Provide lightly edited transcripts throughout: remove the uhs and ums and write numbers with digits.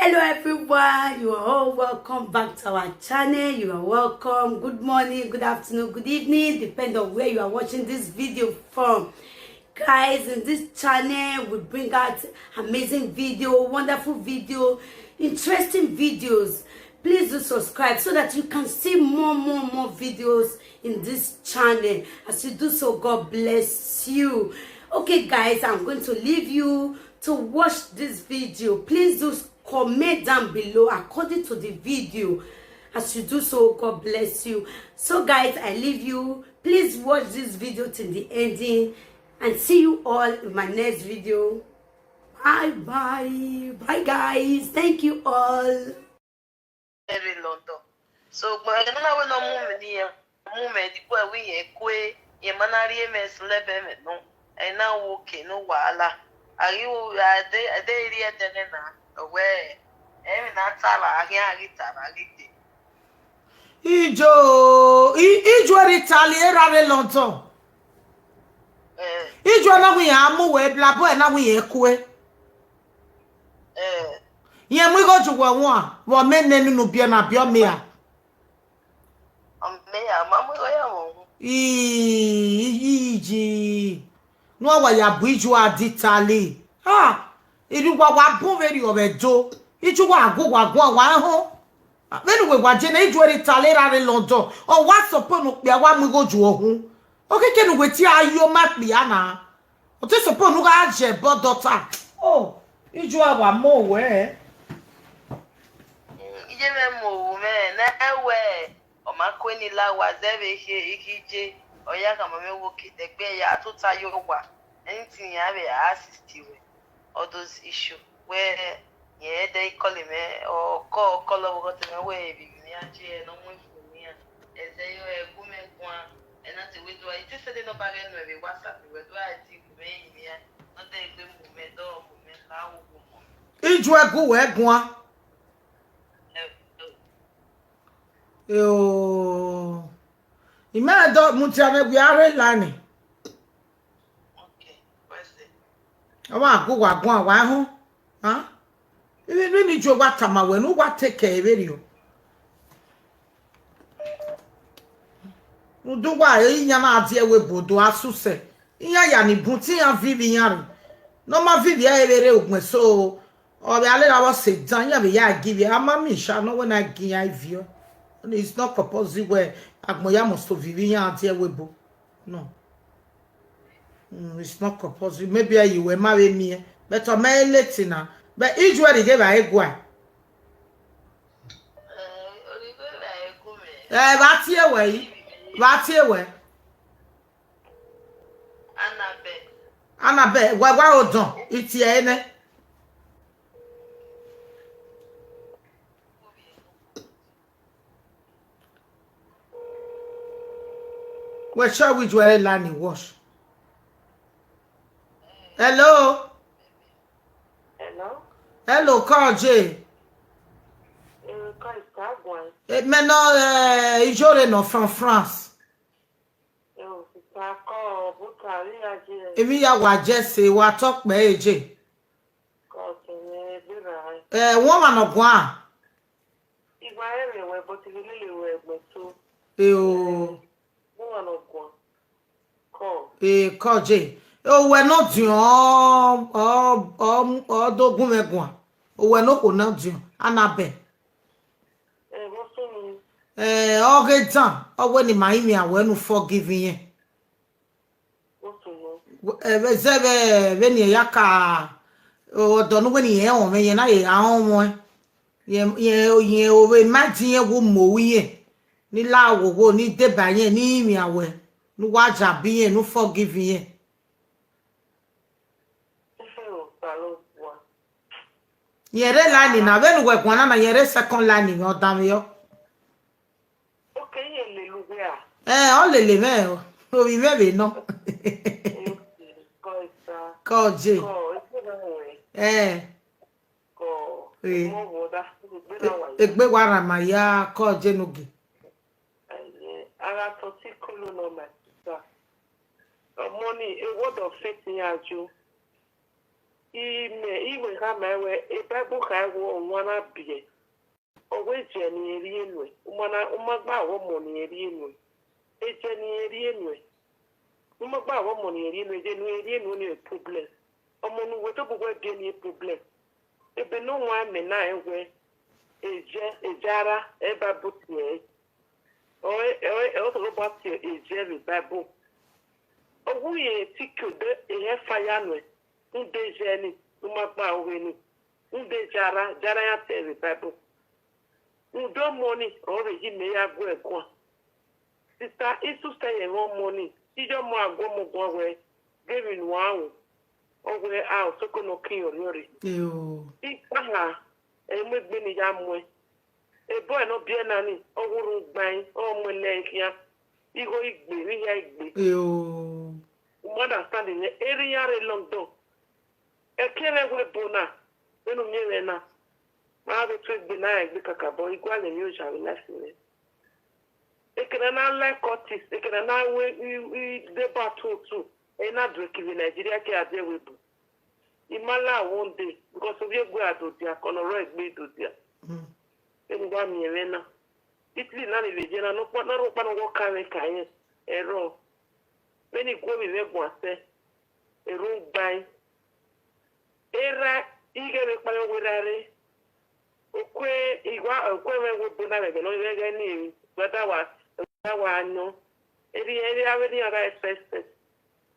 Hello everyone, you are all welcome back to our channel. You are welcome. Good morning, good afternoon, good evening, depending on where you are watching this video from. Guys, in this channel we bring out amazing video, wonderful video, interesting videos. Please do subscribe so that you can see more videos in this channel. As you do so, God bless you. Okay guys, I'm going to leave you to watch this video. Please do comment down below according to the video. As you do so, God bless you. So guys, I leave you. Please watch this video till the ending and see you all in my next video. Bye guys, thank you all. Very London. So but I know no movement we manari ms lebe no and now okay no wala are you are they really na where na tara Ijo retaliate longtemps. Ijo na we amu we blabo na we ekwe. Ye mu go ju wo me nenu no bia na bia me a. Mamu go ya mo. Iji. No wa ya bu ijo aditali. Iru wa bun veri obedo. Ijo wa ho. Anyway, wa je na ijo retaliate longtemps. O wa suppose no bia wa mu go ju ohun. Okay, can we tia ayo mat biana? O te suppose no ga je bodota. Oh, ijo wa mo we. Mo me na we o ma ko ni la wa zebe se ikije o ya ka mo me wo ki de gbe ya to ta yo wa anything ya be assist we all those issue where ye dey call me or call wo to me we bi ni aje no mo fu ni e se yo e ku me kwa e na te we do it se de no ba re no be WhatsApp we do I ti ku me ni ya no dey gbe mo me do mo me la wo mo ijo egu we gwan. Yo, imado mutiame biare lani. Okay, what's it? Awa go wa gun awa ho. Ha? Ibi ni jo wa tama we no wa take care you. No do wa yinya na ade we bodo asuse. Iya ya ni bunti ya vivi yan. No ma vivi ya ebere ogun so. O be ale la wa se dan ya be ya give you. Ama mi sha no when I give you view. It's not compulsory where Agmoya must to vivi and here webo. No. It's not compulsory. Maybe you will marry me. But I may let now. But each one they gave a gua. That's here way. That's here way. Annabelle, what done? It's here. Where shall we dwell land in wash? Hello? Hello? Hello, Carl J. Maintenant, je no from France. Emi ya wa Jesse wa talk me eje. Woman of one. Call J. Oh, we're not doing dogun megun. Oh, we're not going to do Annabelle. Okay, done. Oh, when in Miami, I will not forgiving you. When you yaka, oh, don't know when you hear me, and I own ye over imagine you will move ye. Ni la wo go ni deba yen ni mi awe. No waja bi yen no forgive yen. Yere lani na when we gwana na yere second lani o dam yo. Okay, ye le lugia. O le me o vi me no. Ko je. Ko. Egbe wa rama ya ko je no gi. Ara to ti kolo no ma. Money, a word of faith in you. Iwe ha ma we e Bible ka wo nwana bie. Owe je ni eri enwe. Umagba wo mo ni eri enwe. E je ni eri enwe. Umagba wo mo ni eri enwe je ni eri enwe ni problem. Omo nu we to bo we bie ni problem. Ebe no nwa me na ewe ejara eba butie. O to bo butie eje the Bible. Owu ye tikude e fire no. Nde jeni umagba owe ni. Nde jara ya te the Bible. Udo money ore ji me ya go ekwa. Sister isu stay one money. Ijo mo agwo mo go we. Giving wow. Ogwe a soko no kin oriori. Yo. Ipaha emegbe ni ya mwe. E boy no bie nani oguru gban o mo lenkia. Igo igbe ri ya igbe. Yo. Understanding area re London. E kele we bona. Enu mi na. Ma be tu igbe na igbe kakabo igwa le mi o jawe na sile. Ekena na like Curtis, ekena na we debate too. Na drinking in Nigeria ke ade webu. Imala one day because of you go adodia konoro egbe dodia. Ngwa mi elena. Italy na le jena no pa na ro pa no go kare kan ero. Beni go mi we gwa se. Ero gbai. Era igere pa yo werare. Okwe igwa okwe we webu na be no we ni whether wa anyo. Eri awedi ara expect.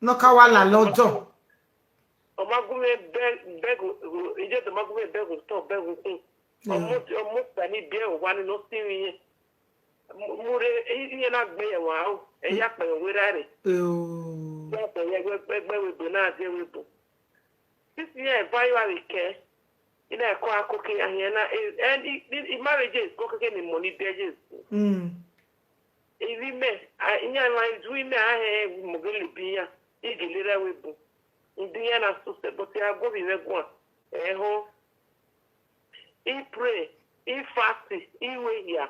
No kawala lodo. Omagume begu ije to magume begu stop begu kun. Omo tani bie o wani no siri. Mure iye na gbe e wa o. E ya pe werare. Ya pe ye gbe we do na de we do. This year viral ke. Ina ko akoke ahen na and marriages ko ke ni money pages. Evi me inya na du me ahe mo gele bia. Igilira webu ndi ya na so se but ya go bi wegwa ho I pray I fast I we ya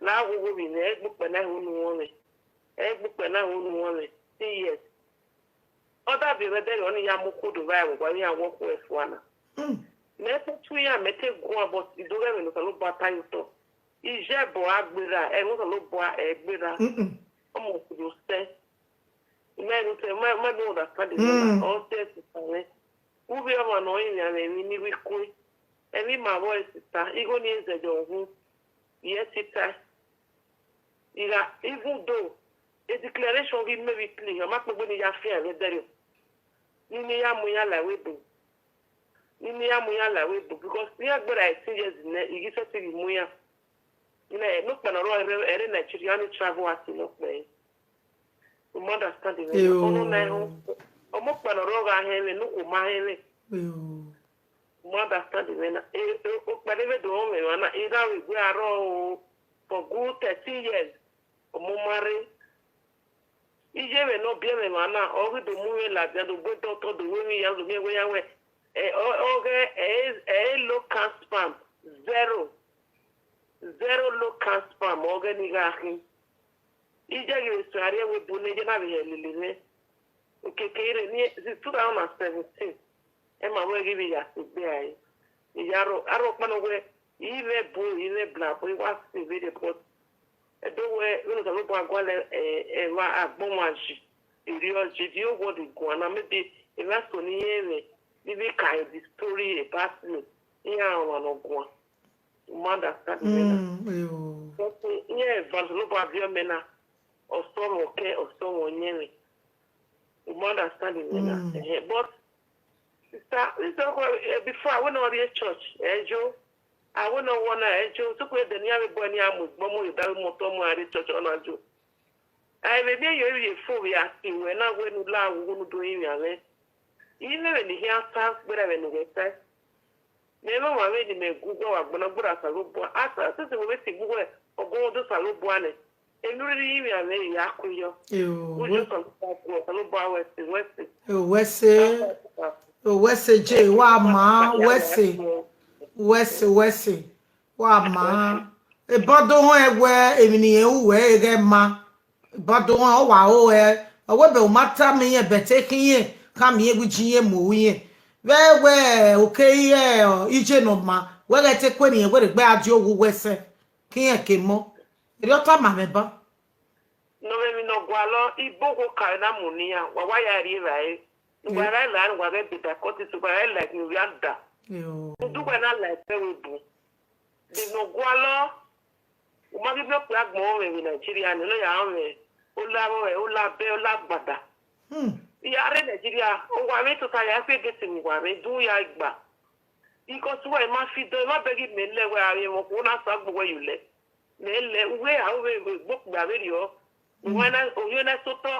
na go bi na egbupe na hunu wole yes oda bi rede oni ya mukudu ba ya gwa ya wo ko efuana na tu ya mete gwa but idore me no ka lo bata yuto ije bo agbera no ka lo bo egbera omo kudu se men say my no that study all test is ubi ama no yin ya ni wi ku emi ma voice sister igo ni nze jo hu yes sister ila even though a declaration we maybe clear ama pe ni ya fi ere dere ni ya mu ya la webu because ni agbera 18 years na igi se ti mu ya ina no pa na ro ere Nigeria ni travel at no pe understanding ono na ho omo pano roga hele no o ma hele understanding na o pare do me wana ida we gbe aro for good 30 years omo mare ije we no bie me wana o we do mu la bia do gbe to do we ya do me we ya we local spam zero local spam organiga hin ije gire suare we bune je na be helile okekere ni 2017 e ma we give ya sigbe ai ijaro aro pano we ile bla bo wa si video post e do we no ka lo bo agwale wa agbomaji iri oji di o go di gwana maybe e wa so ni yele bibi kai the story about me ya wa no gwa mother that me so yeah vanlo bo abio mena osoro ke osoro nyere you understand it but sister before I went on the church ejo I went on one ejo so ko de ni abo ni amu mo ida mo to mo ari church ona jo ai be bi yo ye fo ya ti we na we nu la wo nu do yin ale ile we ni here staff gbere we nu gete me mo wa we ni me gugo wa gbona gbura sa lo bo asa so se we ti gugo ogo do sa lo bo ane enuri yin ale ya kuyo ujo so lo bo wese je wa ma wese wa ma e bodo ho ewe emini ewe ege ma bodo ho wa o e owe be o mata mi e bete kinye ka mi egujinye mo yin wewe okay ije no ma we te kwani e we gbe adi ogu wese kiyen ke mo ri o ta ma me ba no me no gwalo ibogo ka na munia wa ya ri rai ngwara la ngwara be da ko ti su ba like ni wi anda yo ndu gwa na like we bu de no gwalo o ma bi be plug mo we Nigeria ni lo ya we o la be o la gbada ya re Nigeria o wa me to ta ya pe gesi mi wa me du ya igba because we ma fi do ma be gi me le we are mo ko na sa gbo we yule me le we a we gbo gba be ri o wana o yo na so to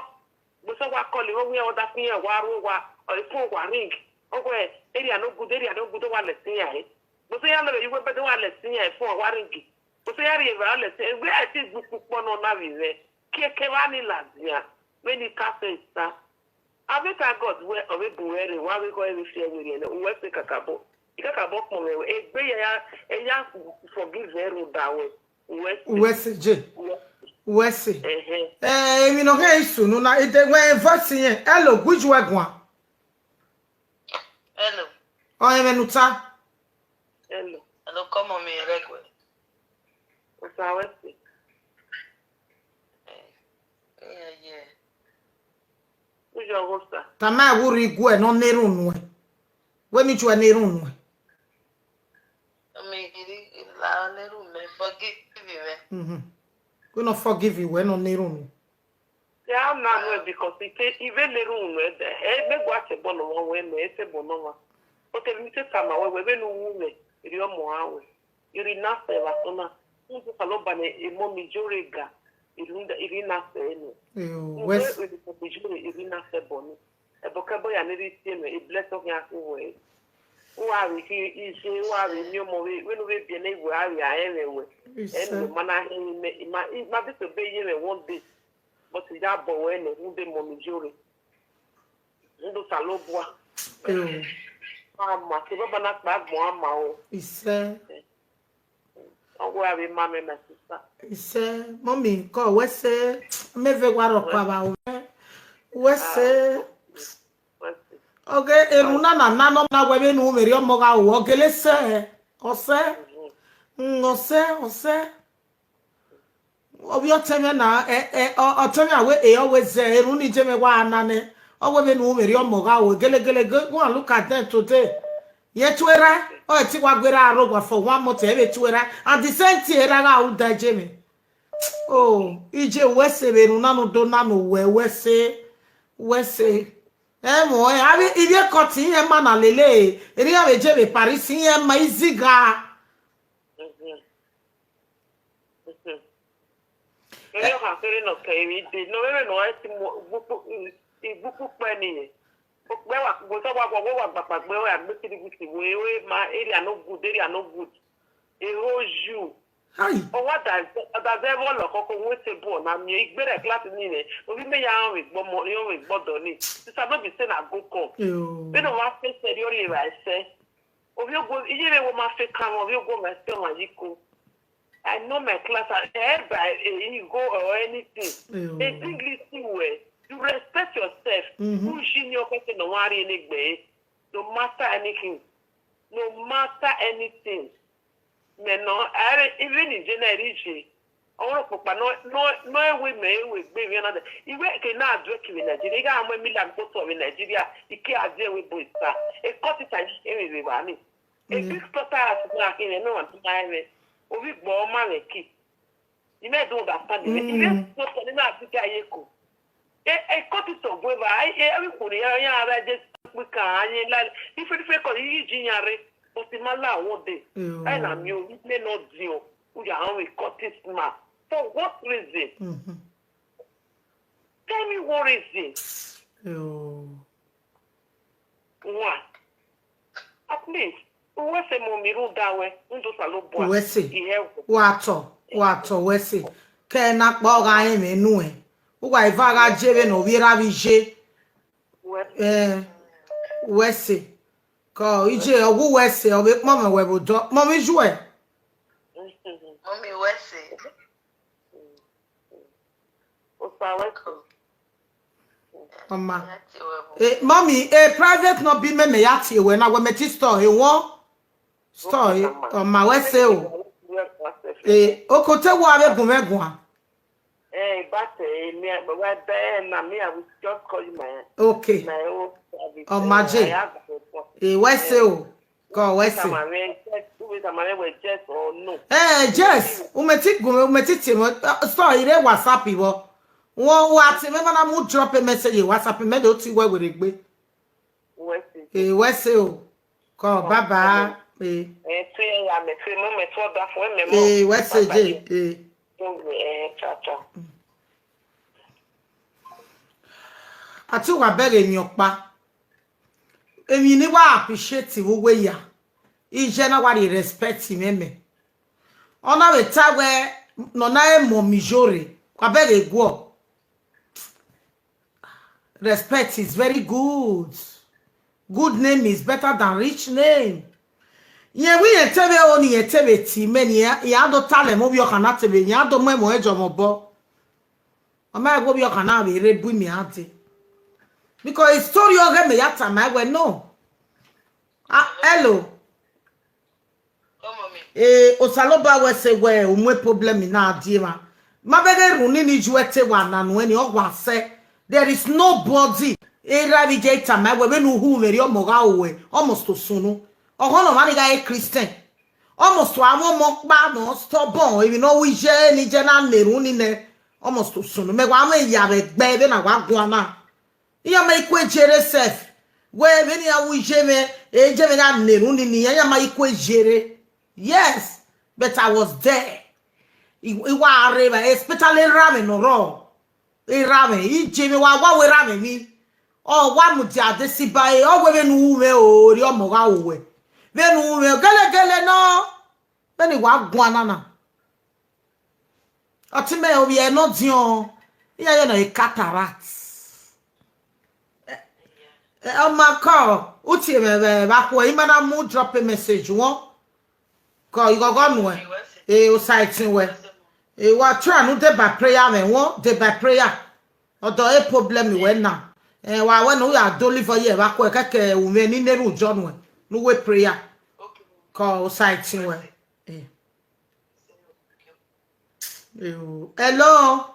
bo so wa call o we o da fin ya wa ru wa o fo wa ring o we area no good wa le sin ya e bo so ya no you we be wa le sin ya fo wa ring bo so ya ri wa le sin we a ti gbu pupo no na vi ve ke wa ni lazia when it cafe sta Aveka God we owe buwere wa we go every fear we ne we se kakabo ikakabo ko me egbe ya forgive eru dawe we se je we se emi no ke sunu na ide we voice yen hello guju egwan Hello. o emenuta Hello, come on me rekwe. o sa we se Yeah. ujo gosta tama wuri igwe no nerunu we mi ju nerunu Me la leru me forgive me. we no forgive you we no nerunu ya na no because it even le room me gwa che bono won we me ese bono wa o te mi se kama we no wu me ri o mo awe iri na se wa sona ndu salo bane e mo mi jorega iri na se eno we iri na se bono e boka boya ne ri tie me e bless of ya ku we wa ri ki ise wa ri mi o mo we no we bi na iwe ari a ewe eno mana ma bi so be ye me one day but ya bo we ne nde mo mi jore ndu salobua ama ke baba na pa gbo ama o ise owo abi ma me na sister ise mommy ko we se me ve gwa ro pa ba we se okay eruna na no na we nu meri omo ga wo gele se ose obi oteme na oteme awe always say eru ni jeme wa anane owe be nu meri omo ga wo gele go and look at them today ye twera o ti wa gbera arogwa for one month e be twera and the same thing era ga u da jeme oh ije wese be nu na no do na no wese mo abi ibe koti e ma na lele eri ya be jeme paris e ma iziga yo ha kere no ke wi di no we no ati buku pa ni gbe wa go so wa gbapa gbe wa gbe ti buku we ma area no good e roju ai o wa da ever lo koko we se bo na mi igbere class ni ne obi me ya we gbo mo yo we gbodo ni ti sa no be say na go come we no wa face se ori ra se obi go ijere wo ma fe kan obi go ma se wa yiko I know my class you go or anything. They think listen well. You respect yourself. Who in your person no worry anyway. No matter anything. No matter anything. Me no, even in generation. All of no we may be another. You can now address in Nigeria. You have million photo in Nigeria. You can't deal with boys. A cut it and everybody. A big spotter has black in no one to buy it. Obi gbo ma leki you may do understand it even so for na africa yeko cut it of weba every kuri ya ara just we can any like if ko yi jinyare but mala one day I na mi o may not deal we are we cut it ma for what reason tell me what reason one at least wese mo miru dawe ndo salobua wese wato wese ke na kpo ga yin menu e ugwa iva ga jebe no wira bi je wese ko ije ogu wese obi mama we bodo mama juwe Mommy wese. o sa weko Oma. Yati we. Mommy, private no be me yati we na we meti store he won. Store he. Oma we say o. Okote wo abegun megun. But me, but what na me, I will just call you my. Okay. My own service. Oma J. We say o. Go we say. Just or no. Jess, umeti timo store ire WhatsApp iwo. Won what me na mu drop a message WhatsApp me do ti we we gbe. We say o. Go baba. We say J. Ati wa bere mi opa. Emi ni wa appreciate wo we ya. Ije na wa respect me. Ona we ta we no na e mo mijore. Kwa bere go. Respect is very good. Good name is better than rich name. Ye we yetebe oni yetebe ti meni ya do tale mo bi o kana tebe ya do mo ejo mo bo. Ama go bi o kana be rebu mi ate. Because it's story o ge me ya ta ma we no. Hello. Come on me. Osaloba we se we o mu problem na ade ma. Ma be de run ni juete wa na no eni o wa se there is nobody era bi je ta ma we no hu meri o mo ga we almost to sunu. Ohono mani ga e Christian. Almost to awon mo pa no stubborn even no we je ni je na neru ni ne almost to sunu me wa ma ya be gbe be na wa gun na. Iya ma ikwe jere self. We be ni awu je me e je me na neru ni ya ma ikwe jere. Yes, but I was there. Iwa areba especially ramen no ro. E ramen I je me wa we ramen mi. O wa mu ti adesi bae o we nu we o ri o mo ga o we. Venu me gele no. Beni wa gun anana. Oti me obi e no dion. Iya ye no e cataract. O ma call. Uti me ba ko imana mu drop a message won. Ko you go no e. O site we. E wa try no dey by prayer me won, dey by prayer. Odo e problem we na. Wa when we are dolly for ye ba ko keke u me ni neru John we. No we prayer. Call site we. Hello.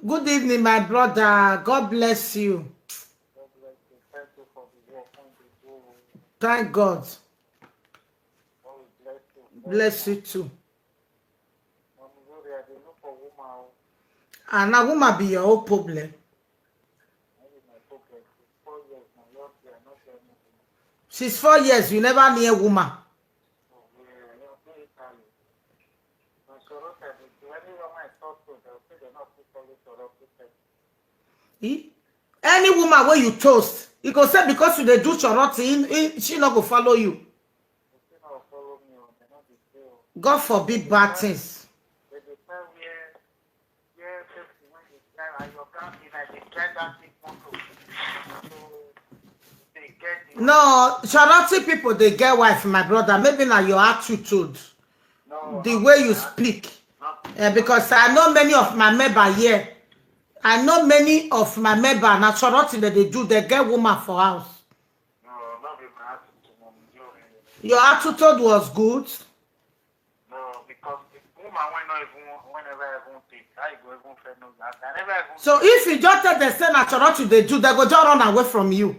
Good evening, my brother. God bless you. Thank God. Bless you too. And a woman be your whole problem. She's 4 years. You never near woman. Any woman where you toast, you go say because you dey do choroti, she not go follow you. God forbid bad things. No, charity people they get wife, my brother. Maybe now your attitude, the way you speak. Because I know many of my member here. I know many of my member now charity that they do, they get woman for house. Your attitude was good. No, because the woman whenever even take, I go even friend no that. I never even. So if you just tell the same charity they do, they go just run away from you.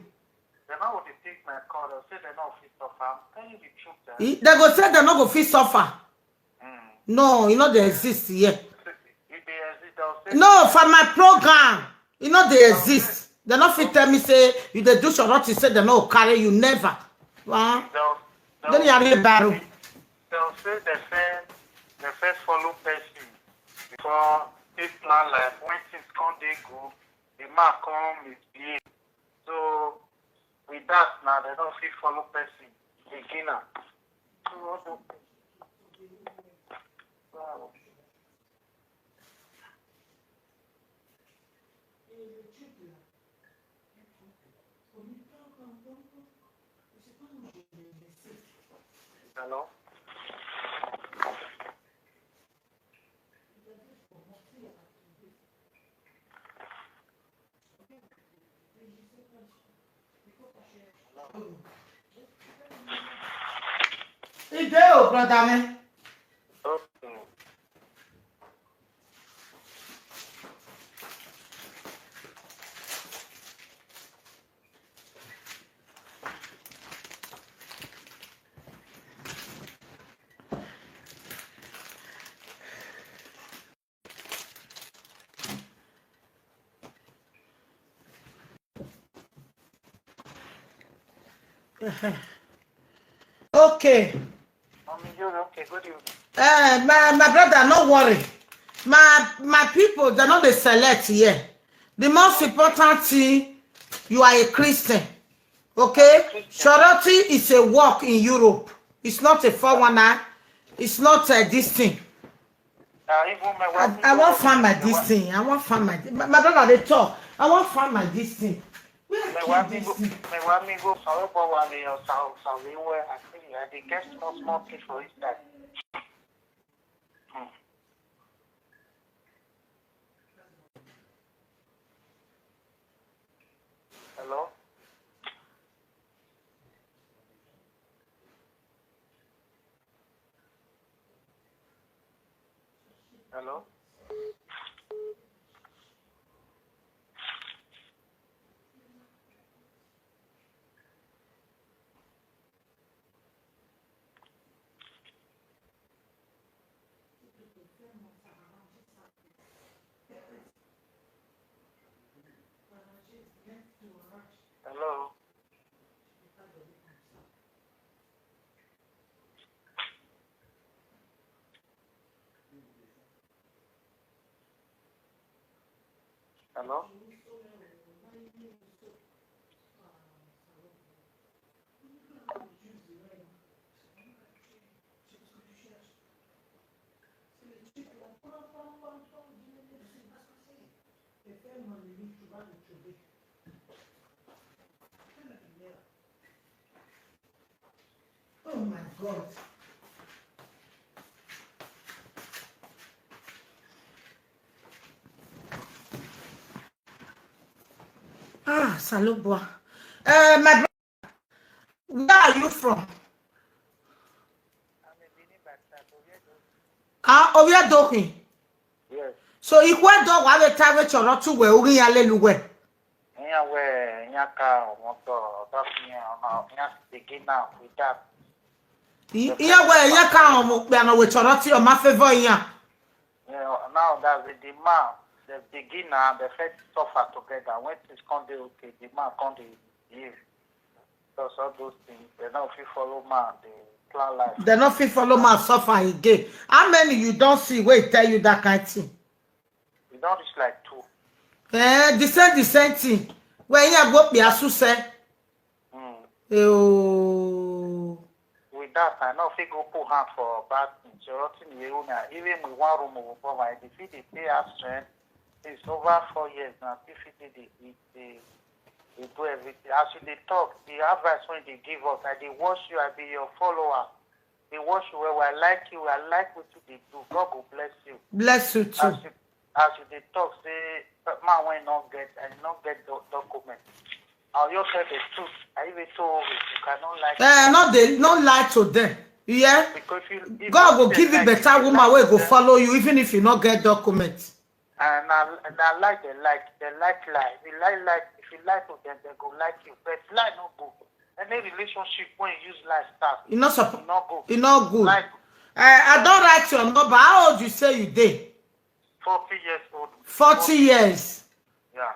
They not going to take my call. They say they not fit suffer. I'm telling you the truth. They go say they not go fit suffer. No, you know they exist here. If they exist, they'll say. No, for my program, you know they exist. They not fit tell me say you they do charity say they not carry you never. Then you are in battle. They'll say they first follow person before this plan like when things come they go, the man come misbehave. So with that now they don't fit follow person beginner. So hello. Ideo, brother me. Okay. Okay. Mommy, you're okay. Good evening. My brother, no worry. My people, they're not the select here. The most important thing, you are a Christian. Okay? Charity is a work in Europe. It's not a 419. It's not this thing. Even my wife. I won't find my this thing. I won't find my brother, they talk. I won't find my this thing. Where I My keep wife this go. thing? My wife go. Sorry, but while they are where I think they get small thing for his dad. Hello. Hello. Hello. Hello. Oh my God. Salubwa. My brother, where are you from? Oviadokin. Yes. So if we don't have a time with your two way, we are leluwe. Where Nyaka moto that's begin now with that. Here where you come, we are with your or my favor. Now that with the man, the beginner, the first suffer together. When it's come okay, the man come give. Because all those things, they don't feel follow man, they plan life. They not fit follow my suffer again. How many you don't see where tell you that kind of thing? We don't reach like 2. The same thing. Where you go be asu say. With that, I know if you go put hand for bad things, you're rotting even with one room of power, if you pay us strength, it's over 4 years now. If they do everything. As you they talk, the advice when they give us, I they watch you, I be your follower. They watch you well, I like you, I like what you they do. God will bless you. Bless you too. As you they talk, say man when not get document. I'll just say the truth. I even told you cannot like Not lie to them. Yeah. because if God will give you better woman where go follow you even if you not get documents. and I like lie. If you lie to them, they go like you. But lie no go. Any relationship when you use lie start, You not support. not go. You not good. Like I don't write your number. How old you say you did? 40 years old. 40 years. Yeah.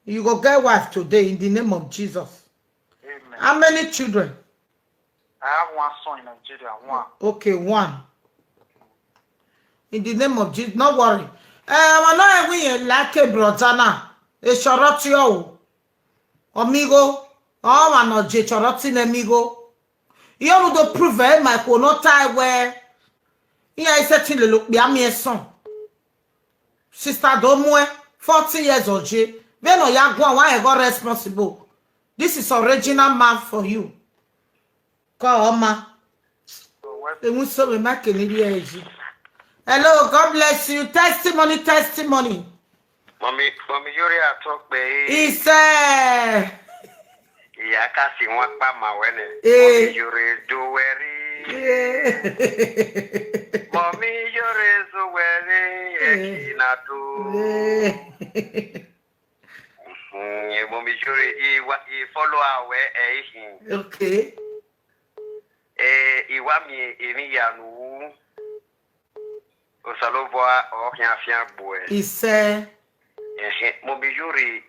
You go get wife today in the name of Jesus. Amen. How many children? I have one son in Nigeria. One. Okay, one. In the name of Jesus, not worry. I'm not even like a brother now. A shorty amigo. Oh, I'm not a shorty amigo. You want to prove my no tie where. Yeah, I said to look be a son. Sister Domwe, 40 years old. When you go, why I got responsible. This is original man for you. Come on. Hello, God bless you. Testimony. Mommy, Yuri, I talk, babe. It's Ya kasi wakpa mawene. Yure do weri. Mommy yure so weri. Ekina do. Mommy yure I follow awe Okay. Iwa mi emi ya nu. Osaloboa ohiafia boe. Ise. Mommy yure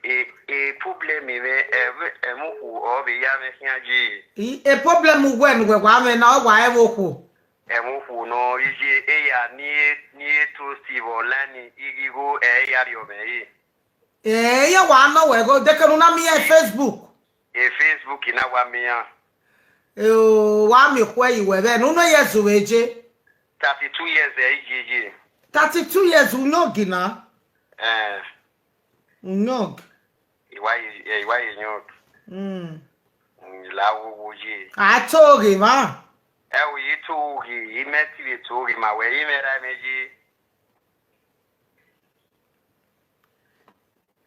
problem me emuku obi ya me hiaji. A problem when we were now why woku. Emuku no ije eya ni to Steve Olani igigo eya me. Ya wana we go de kanuna mi Facebook. Facebook ina wa mi ya. Wa mi kwa iwe be no yesu weje. 32 years ejeje. 32 years unogi na. Unog. Iwa nyog. La wuji. Atogi ma. Ewe itogi imeti itogi ma we imera meji.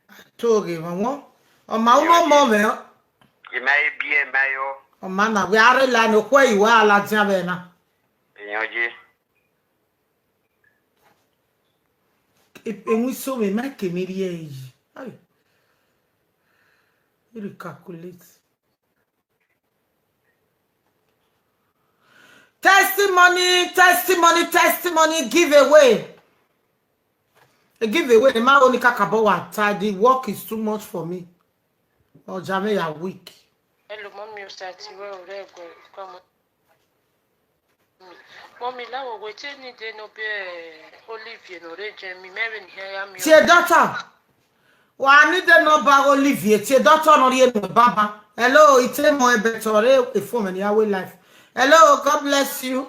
Atogi ma wo. O ma uno mo me. Imai bie mayo. O ma na we are la no kwa iwe ala jabe na. Enyoji. Enwi so me ma kemiri eji. Ai. You calculate. Testimony, giveaway. A giveaway, my only kakabawa the work is too much for me. Or Jame are weak. Hello, mommy, Mommy, now we're waiting. They no be Olivier no region. Me marrying here. Me. Tie daughter. Wa ni de no ba Olivier. Tie daughter no ye no baba. Hello, it's a more better a form in your life. Hello, God bless you.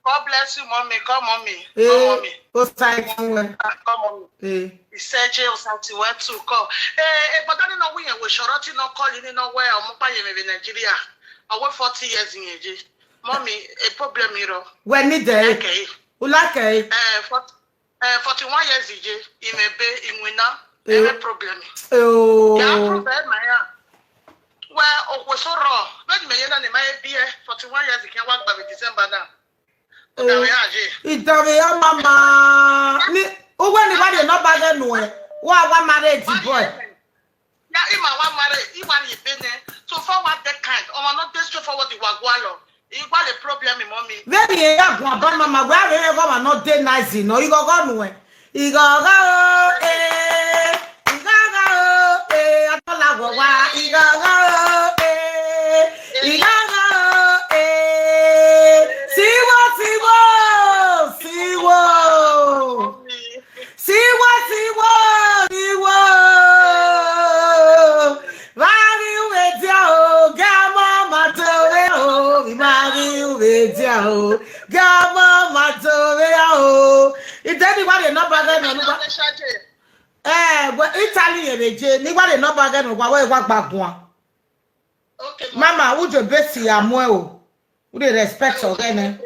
God bless you, mommy. Come, mommy. Come, mommy. Come, mommy. It's Sergio Santi. Where to call? But I don't know when we should not call you nowhere. I'm not in Nigeria. I work 40 years in age. Mommy, a problem, you know. When need they? Okay. Ulake. 41 years age. In a bay in winner. No problem. Oh. Yeah, problem, my. Well, was so raw. But me, you know, my be 41 years. You can work by December now. Itabe ya mama. Ni uwe ni bade no bade no e. Wa married boy. Yeah, ima wa married. Iwa ni bene. So forward that kind. O not this forward the wagwalo. Iwa the problem mommy. Very ya gwa ba mama gwa we go not dey nice no. You go no e. You go atola go wa. You go Gama Matoveo. If anybody not bargain, but Italy, nobody not bargain or walk back one. Okay, Mama, would you best see a moe? Would you respect or any?